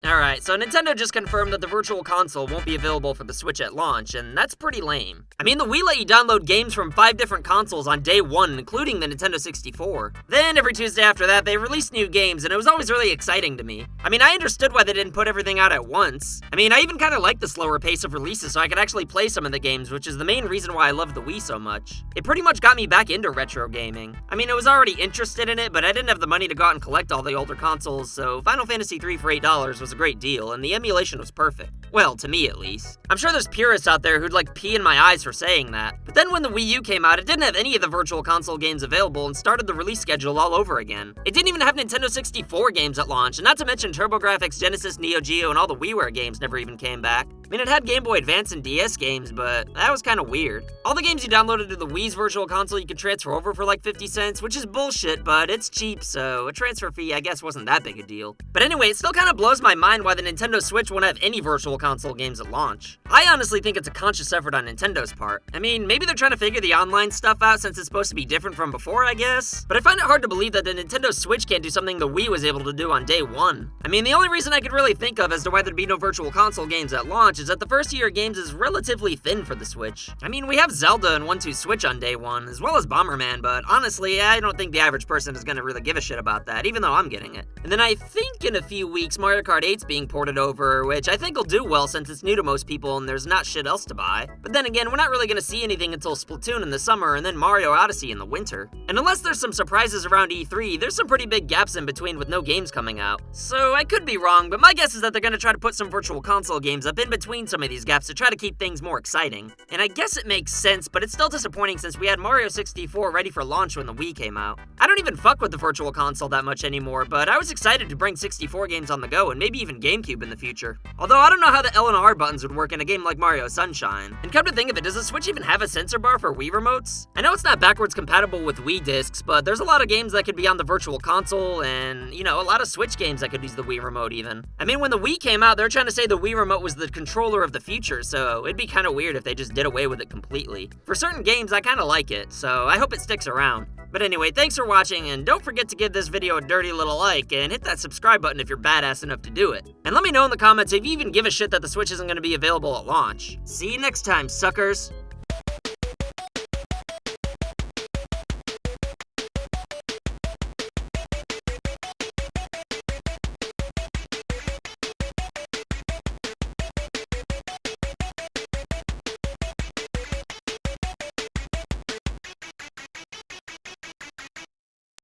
Alright, so Nintendo just confirmed that the Virtual Console won't be available for the Switch at launch, and that's pretty lame. I mean, the Wii let you download games from 5 different consoles on day 1, including the Nintendo 64. Then, every Tuesday after that, they released new games, and it was always really exciting to me. I mean, I understood why they didn't put everything out at once. I mean, I even kinda liked the slower pace of releases so I could actually play some of the games, which is the main reason why I love the Wii so much. It pretty much got me back into retro gaming. I mean, I was already interested in it, but I didn't have the money to go out and collect all the older consoles, so Final Fantasy III for $8 was a great deal, and the emulation was perfect. Well, to me at least. I'm sure there's purists out there who'd like pee in my eyes for saying that. But then when the Wii U came out, it didn't have any of the Virtual Console games available and started the release schedule all over again. It didn't even have Nintendo 64 games at launch, and not to mention TurboGrafx, Genesis, Neo Geo, and all the WiiWare games never even came back. I mean, it had Game Boy Advance and DS games, but that was kinda weird. All the games you downloaded to the Wii's Virtual Console you could transfer over for like 50 cents, which is bullshit, but it's cheap, so a transfer fee I guess wasn't that big a deal. But anyway, it still kinda blows my mind why the Nintendo Switch won't have any Virtual Console games at launch. I honestly think it's a conscious effort on Nintendo's part. I mean, maybe they're trying to figure the online stuff out since it's supposed to be different from before, I guess. But I find it hard to believe that the Nintendo Switch can't do something the Wii was able to do on day 1. I mean, the only reason I could really think of as to why there'd be no Virtual Console games at launch is that the first year games is relatively thin for the Switch. I mean, we have Zelda and 1-2 Switch on day 1, as well as Bomberman, but honestly, I don't think the average person is gonna really give a shit about that, even though I'm getting it. And then I think in a few weeks, Mario Kart 8's being ported over, which I think will do well since it's new to most people and there's not shit else to buy. But then again, we're not really gonna see anything until Splatoon in the summer and then Mario Odyssey in the winter. And unless there's some surprises around E3, there's some pretty big gaps in between with no games coming out. So I could be wrong, but my guess is that they're gonna try to put some Virtual Console games up in between some of these gaps to try to keep things more exciting. And I guess it makes sense, but it's still disappointing since we had Mario 64 ready for launch when the Wii came out. I don't even fuck with the Virtual Console that much anymore, but I was excited to bring 64 games on the go and maybe even GameCube in the future. Although I don't know how the L and R buttons would work in a game like Mario Sunshine. And come to think of it, does the Switch even have a sensor bar for Wii remotes? I know it's not backwards compatible with Wii discs, but there's a lot of games that could be on the Virtual Console and, you know, a lot of Switch games that could use the Wii remote even. I mean, when the Wii came out, they were trying to say the Wii remote was the controller of the future, so it'd be kinda weird if they just did away with it completely. For certain games, I kinda like it, so I hope it sticks around. But anyway, thanks for watching, and don't forget to give this video a dirty little like, and hit that subscribe button if you're badass enough to do it. And let me know in the comments if you even give a shit that the Switch isn't gonna be available at launch. See you next time, suckers!